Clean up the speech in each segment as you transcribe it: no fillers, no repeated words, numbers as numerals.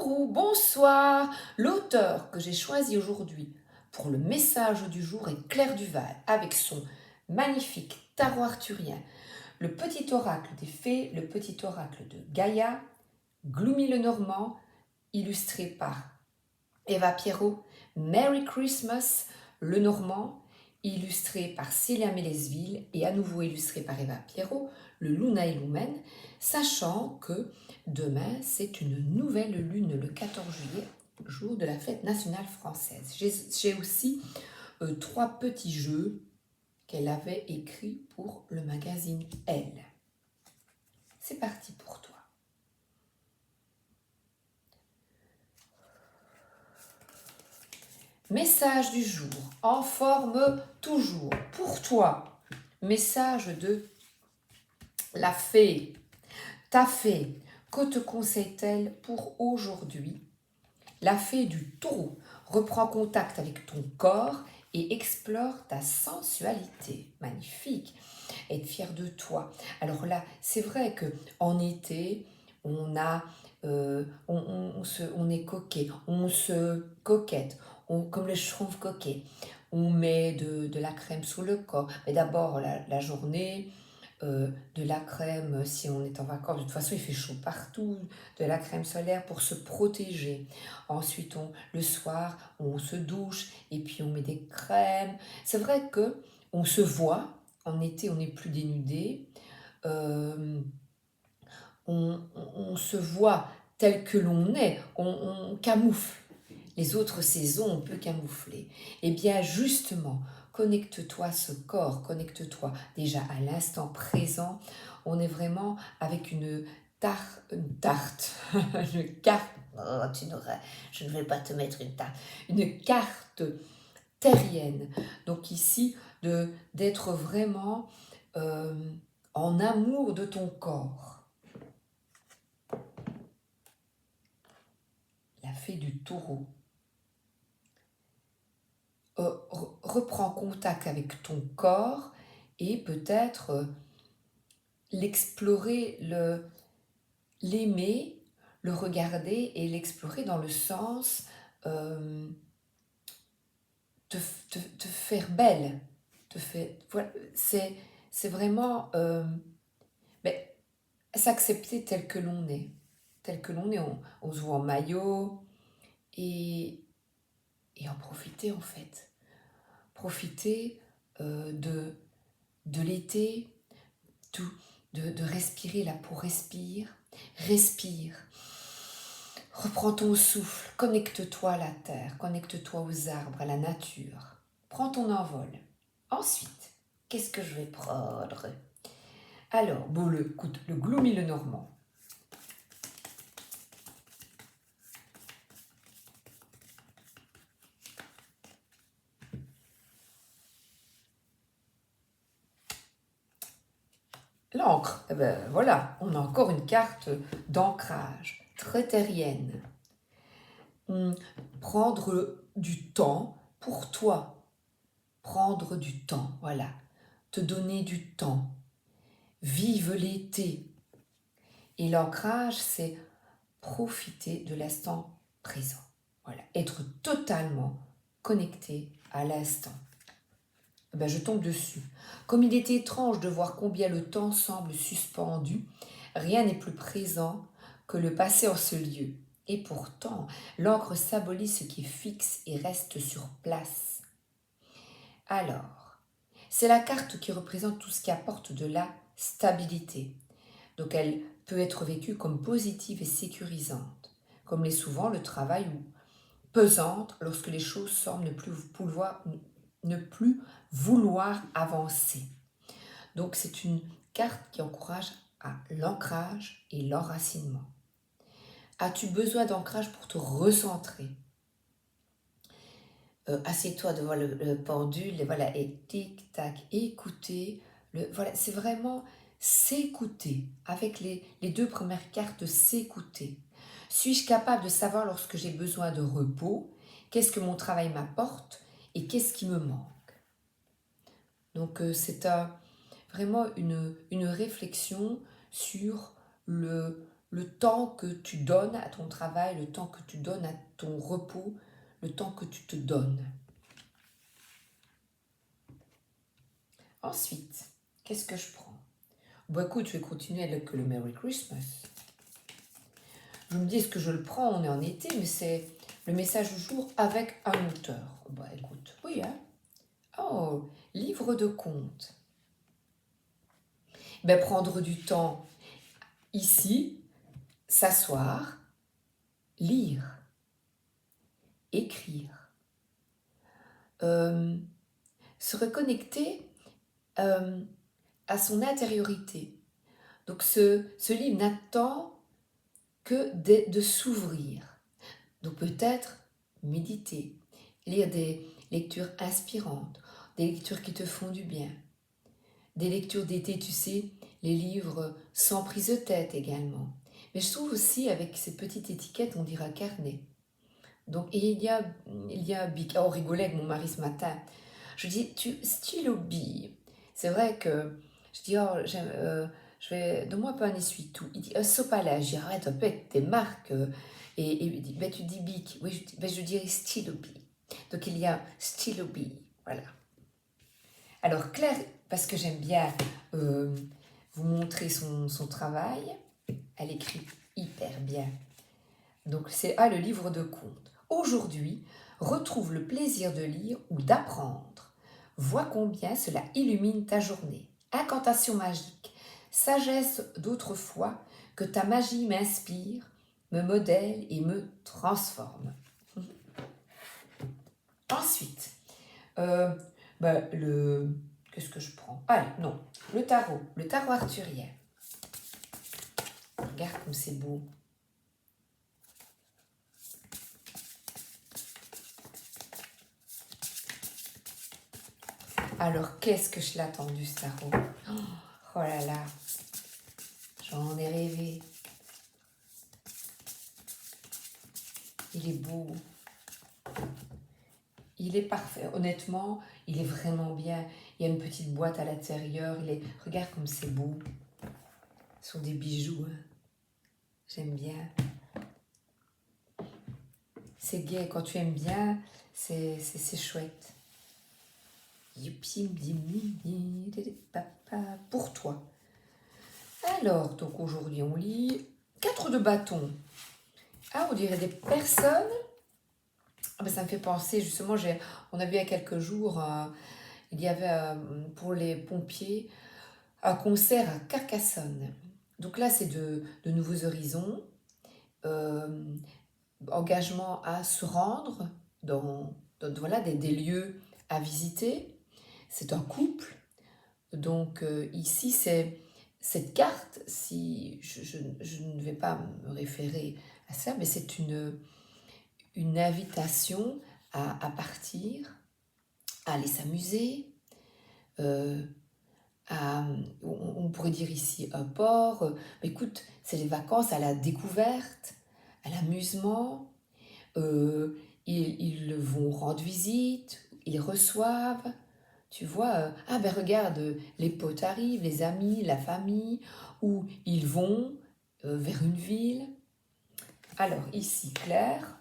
Bonjour ou bonsoir. L'auteur que j'ai choisi aujourd'hui pour le message du jour est Claire Duval avec son magnifique tarot arthurien, le petit oracle des fées, le petit oracle de Gaïa, Gloomy le Normand, illustré par Eva Pierrot, Merry Christmas le Normand, illustré par Célia Mélesville et à nouveau illustré par Eva Pierrot, le Luna et Lumen, sachant que demain c'est une nouvelle lune le 14 juillet, jour de la fête nationale française. J'ai aussi trois petits jeux qu'elle avait écrits pour le magazine Elle. C'est parti pour toi. Message du jour, en forme toujours, pour toi. Message de la fée. Ta fée, que te conseille-t-elle pour aujourd'hui? La fée du taureau reprend contact avec ton corps et explore ta sensualité. Magnifique. Être fier de toi. Alors là, c'est vrai que en été, on a, on est coquet, on se coquette, comme le schtroumpf coquet. On met de la crème sous le corps. Mais d'abord, la journée, de la crème si on est en vacances. De toute façon, il fait chaud partout. De la crème solaire pour se protéger. Ensuite, le soir, on se douche et puis on met des crèmes. C'est vrai que on se voit. En été, on n'est plus dénudé. Euh, on se voit tel que l'on est. On camoufle. Les autres saisons, on peut camoufler. Eh bien, justement, connecte-toi à ce corps, connecte-toi déjà à l'instant présent. On est vraiment avec une tarte, une carte. Oh, je ne vais pas te mettre une tarte. Une carte terrienne. Donc ici, d'être vraiment en amour de ton corps. La fée du taureau. Reprends contact avec ton corps et peut-être l'explorer, l'aimer, le regarder et l'explorer dans le sens euh, te faire belle. Voilà, c'est vraiment mais, s'accepter tel que l'on est. Tel que l'on est, on se voit en maillot et en profiter en fait. Profiter de l'été, de respirer, la peau respire, respire, reprends ton souffle, connecte-toi à la terre, connecte-toi aux arbres, à la nature, prends ton envol. Ensuite, qu'est-ce que je vais prendre? Alors, bon, écoute, le Gloomy le Normand. L'encre, eh ben voilà, on a encore une carte d'ancrage, très terrienne. Prendre du temps pour toi, prendre du temps, voilà, te donner du temps, vive l'été. Et l'ancrage, c'est profiter de l'instant présent, voilà, être totalement connecté à l'instant. Ben, je tombe dessus. Comme il est étrange de voir combien le temps semble suspendu, rien n'est plus présent que le passé en ce lieu. Et pourtant, l'encre symbolise ce qui est fixe et reste sur place. Alors, c'est la carte qui représente tout ce qui apporte de la stabilité. Donc elle peut être vécue comme positive et sécurisante, comme l'est souvent le travail ou pesante lorsque les choses semblent ne plus vouloir avancer. Donc c'est une carte qui encourage à l'ancrage et l'enracinement. As-tu besoin d'ancrage pour te recentrer? Assieds-toi devant le pendule, et voilà, et tic-tac, écoutez. Voilà, c'est vraiment s'écouter. Avec les deux premières cartes, s'écouter. Suis-je capable de savoir lorsque j'ai besoin de repos? Qu'est-ce que mon travail m'apporte? Et qu'est-ce qui me manque? Donc c'est vraiment une réflexion sur le le temps que tu donnes à ton travail, le temps que tu donnes à ton repos, le temps que tu te donnes. Ensuite, qu'est-ce que je prends? Bon, écoute, je vais continuer avec le Merry Christmas. Je me dis, est-ce que je le prends? On est en été, mais c'est le message du jour avec un auteur. Bah écoute, oui, hein. Oh, livre de contes. Ben, prendre du temps ici, s'asseoir, lire, écrire, se reconnecter à son intériorité. Donc ce livre n'attend que de s'ouvrir. Donc peut-être méditer, lire des lectures inspirantes, des lectures qui te font du bien, des lectures d'été, tu sais, les livres sans prise de tête également. Mais je trouve aussi avec ces petites étiquettes, on dirait carnet. Donc, et il y a Bic. Oh, on rigolait avec mon mari ce matin. Je dis, stylo bille. C'est vrai que je dis, oh, donne-moi un peu un essuie-tout. Il dit, Sopalage. Je dis, arrête un peu avec tes marques. Et il dit, ben, tu dis Bic. Oui, je dirais stylo bille. Donc, il y a stylo bille. Voilà. Alors, Claire, parce que j'aime bien vous montrer son travail, elle écrit hyper bien. Donc, c'est le livre de contes. Aujourd'hui, retrouve le plaisir de lire ou d'apprendre. Vois combien cela illumine ta journée. Incantation magique, sagesse d'autrefois, que ta magie m'inspire, me modèle et me transforme. Ensuite, qu'est-ce que je prends? Allez, non, le tarot arthurien. Regarde comme c'est beau. Alors, qu'est-ce que je l'ai attendu, ce tarot? Oh là là, j'en ai rêvé. Il est beau. Il est parfait. Honnêtement, il est vraiment bien. Il y a une petite boîte à l'intérieur. Regarde comme c'est beau. Ce sont des bijoux. Hein. J'aime bien. C'est gai. Quand tu aimes bien, c'est chouette. Pour toi. Alors, donc aujourd'hui, on lit 4 de bâton. Ah, on dirait des personnes. Ah ben, ça me fait penser, justement, on a vu il y a quelques jours, il y avait pour les pompiers un concert à Carcassonne. Donc là, c'est de nouveaux horizons, engagement à se rendre dans voilà, des lieux à visiter. C'est un couple. Donc ici, c'est cette carte, si je ne vais pas me référer à ça, mais c'est une invitation à partir, à aller s'amuser, on pourrait dire ici un port. Mais écoute, c'est les vacances à la découverte, à l'amusement. Ils vont rendre visite, ils reçoivent. Tu vois, ah ben regarde, les potes arrivent, les amis, la famille, ou ils vont vers une ville. Alors ici, Claire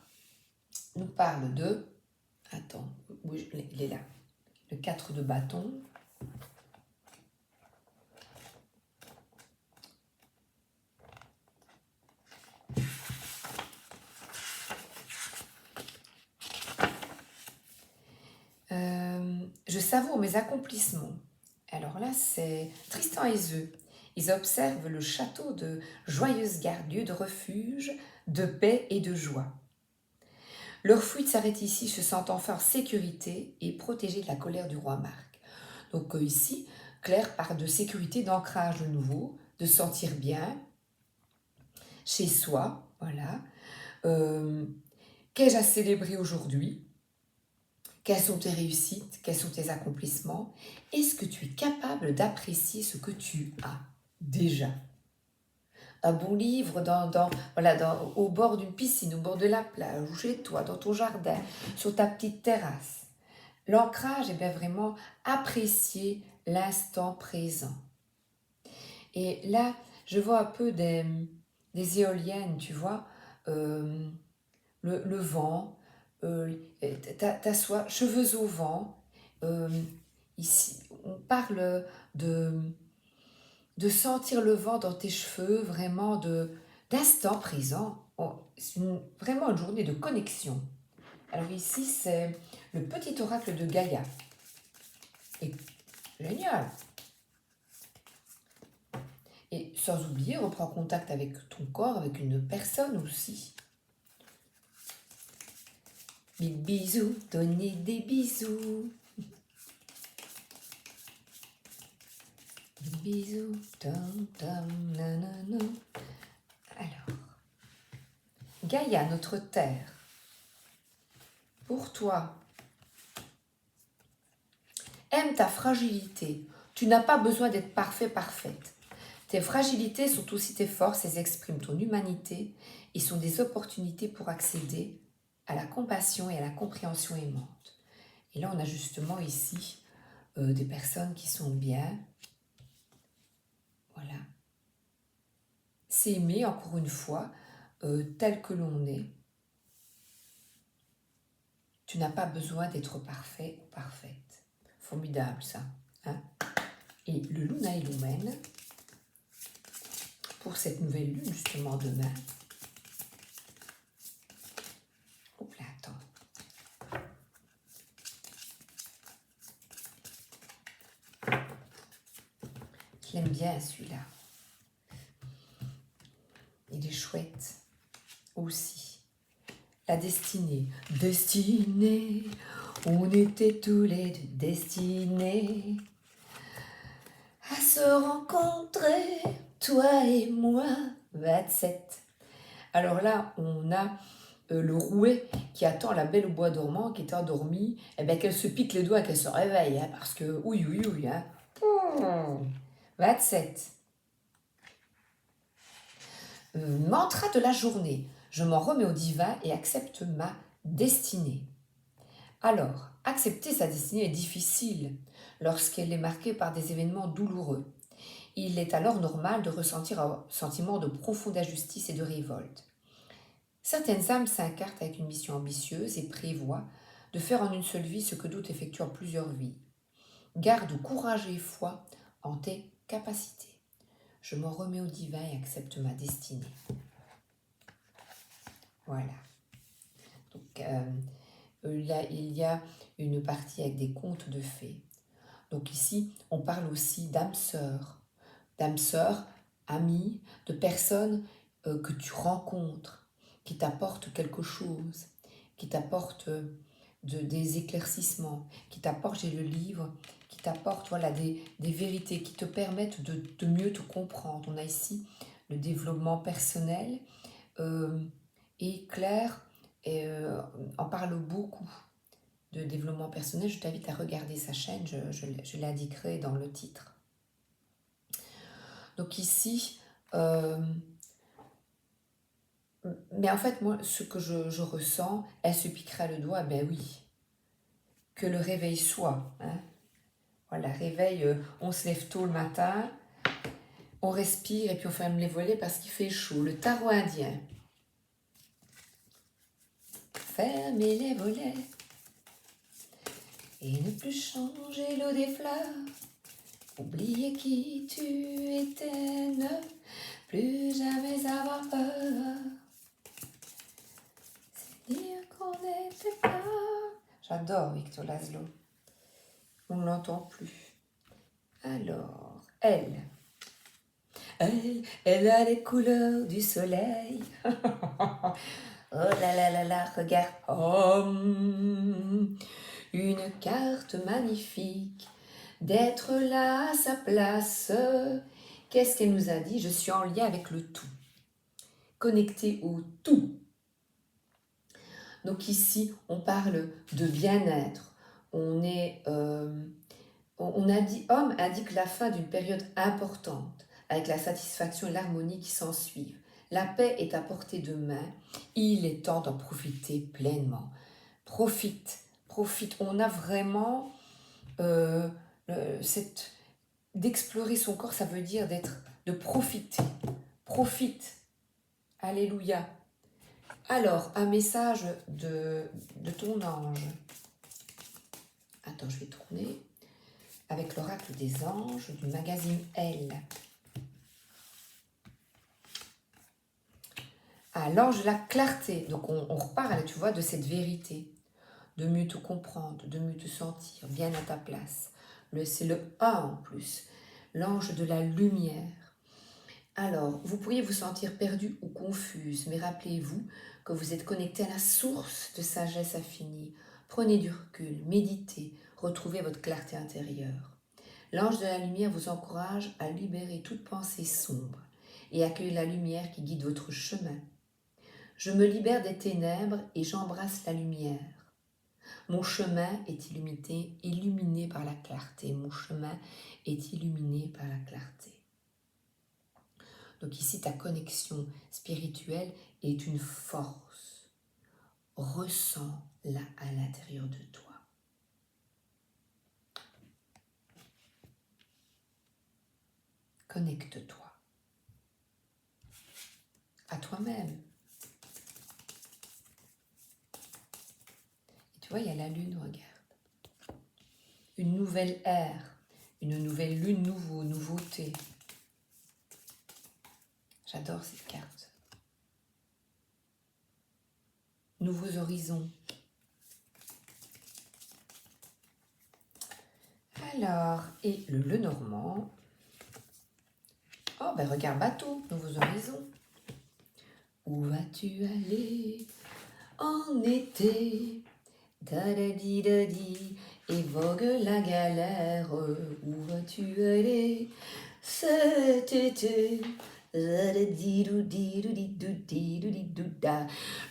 nous parle de... Attends, il est là. Le 4 de bâton. Je savoure mes accomplissements. Alors là, c'est Tristan et Iseult. Ils observent le château de Joyeuse-Garde, lieu de refuge, de paix et de joie. Leur fuite s'arrête ici, se sentant enfin en sécurité et protégée de la colère du roi Marc. Donc ici, Claire parle de sécurité, d'ancrage de nouveau, de se sentir bien chez soi, voilà. Qu'ai-je à célébrer aujourd'hui? Quelles sont tes réussites? Quels sont tes accomplissements? Est-ce que tu es capable d'apprécier ce que tu as déjà? Un bon livre au bord d'une piscine, au bord de la plage, ou chez toi, dans ton jardin, sur ta petite terrasse. L'ancrage est bien vraiment apprécier l'instant présent. Et là, je vois un peu des éoliennes, tu vois, le vent, t'assois, cheveux au vent. euh, Ici, on parle de, de sentir le vent dans tes cheveux, vraiment d'instant présent. C'est vraiment une journée de connexion. Alors ici, c'est le petit oracle de Gaïa. Et génial. Et sans oublier, reprends contact avec ton corps, avec une personne aussi. Big bisous, donnez des bisous. Big bisous, tam tam nanana. Alors, Gaïa, notre terre, pour toi, aime ta fragilité. Tu n'as pas besoin d'être parfait, parfaite. Tes fragilités sont aussi tes forces, elles expriment ton humanité et sont des opportunités pour accéder à la compassion et à la compréhension aimante. Et là, on a justement ici des personnes qui sont bien. Voilà. S'aimer, encore une fois, tel que l'on est. Tu n'as pas besoin d'être parfait ou parfaite. Formidable, ça. Hein? Et le Luna et Lumen, pour cette nouvelle lune, justement, demain. Hop là, attends. Je l'aime bien, celui-là. Il est chouette aussi. La destinée. Destinée, on était tous les deux destinés à se rencontrer, toi et moi, 27. Alors là, on a le rouet qui attend la belle au bois dormant, qui est endormie, et bien qu'elle se pique les doigts et qu'elle se réveille, hein, parce que, oui, oui, oui, hein. 27. Mantra de la journée. Je m'en remets au divin et accepte ma destinée. Alors, accepter sa destinée est difficile lorsqu'elle est marquée par des événements douloureux. Il est alors normal de ressentir un sentiment de profonde injustice et de révolte. Certaines âmes s'incartent avec une mission ambitieuse et prévoient de faire en une seule vie ce que d'autres effectuent en plusieurs vies. Garde courage et foi en tes capacités. Je m'en remets au divin et accepte ma destinée. Voilà. Donc là, il y a une partie avec des contes de fées. Donc ici, on parle aussi d'âmes sœurs, amies, de personnes que tu rencontres, qui t'apportent quelque chose, qui t'apportent des éclaircissements, qui t'apportent, j'ai le livre, qui t'apportent voilà, des vérités, qui te permettent de mieux te comprendre. On a ici le développement personnel et Claire en parle beaucoup de développement personnel. Je t'invite à regarder sa chaîne, je l'indiquerai dans le titre. Donc ici, mais en fait, moi, ce que je ressens, elle se piquera le doigt, ben oui, que le réveil soit. Hein. Voilà, réveil, on se lève tôt le matin, on respire et puis on ferme les volets parce qu'il fait chaud. Le tarot indien. Fermez les volets et ne plus changer l'eau des fleurs. Oublier qui tu étais, ne plus jamais avoir peur. C'est dire qu'on n'était pas. J'adore Victor Laszlo. On ne l'entend plus. Alors, elle a les couleurs du soleil. Oh là là là là, regarde. Oh, une carte magnifique. D'être là à sa place. Qu'est-ce qu'elle nous a dit? Je suis en lien avec le tout. Connecté au tout. Donc ici, on parle de bien-être. On indique la fin d'une période importante, avec la satisfaction et l'harmonie qui s'ensuivent. La paix est à portée de main. Il est temps d'en profiter pleinement. Profite. On a vraiment d'explorer son corps, ça veut dire de profiter. Profite. Alléluia. Alors, un message de ton ange. Attends, je vais tourner avec l'oracle des anges du magazine Elle. Ah, l'ange de la clarté. Donc, on repart, là, tu vois, de cette vérité. De mieux te comprendre, de mieux te sentir bien à ta place. C'est le 1 en plus. L'ange de la lumière. Alors, vous pourriez vous sentir perdu ou confuse, mais rappelez-vous que vous êtes connecté à la source de sagesse infinie. Prenez du recul, méditez, retrouvez votre clarté intérieure. L'ange de la lumière vous encourage à libérer toute pensée sombre et accueillir la lumière qui guide votre chemin. Je me libère des ténèbres et j'embrasse la lumière. Mon chemin est illuminé par la clarté. Mon chemin est illuminé par la clarté. Donc ici, ta connexion spirituelle est une force. Ressens-la à l'intérieur de toi. Connecte-toi à toi-même. Et tu vois, il y a la lune, regarde. Une nouvelle ère, une nouvelle lune, nouveauté. J'adore cette carte. Nouveaux horizons. Alors, et le Lenormand. Oh, ben regarde, bateau, nouveaux horizons. Où vas-tu aller en été? Da-da-di-da-di, évoque la galère. Où vas-tu aller cet été?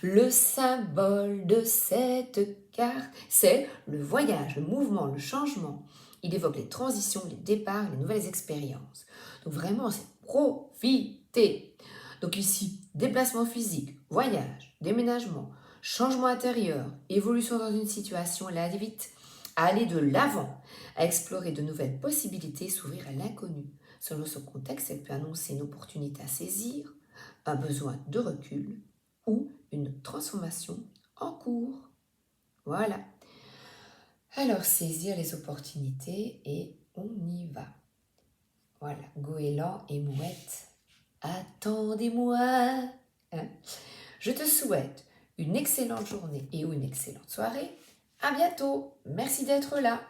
Le symbole de cette carte, c'est le voyage, le mouvement, le changement. Il évoque les transitions, les départs, les nouvelles expériences. Donc vraiment, c'est profiter. Donc ici, déplacement physique, voyage, déménagement, changement intérieur, évolution dans une situation, aller vite, à aller de l'avant, à explorer de nouvelles possibilités, s'ouvrir à l'inconnu. Selon ce contexte, elle peut annoncer une opportunité à saisir, un besoin de recul ou une transformation en cours. Voilà. Alors, saisir les opportunités et on y va. Voilà, goéland et mouette. Attendez-moi. Hein? Je te souhaite une excellente journée et ou une excellente soirée. À bientôt. Merci d'être là.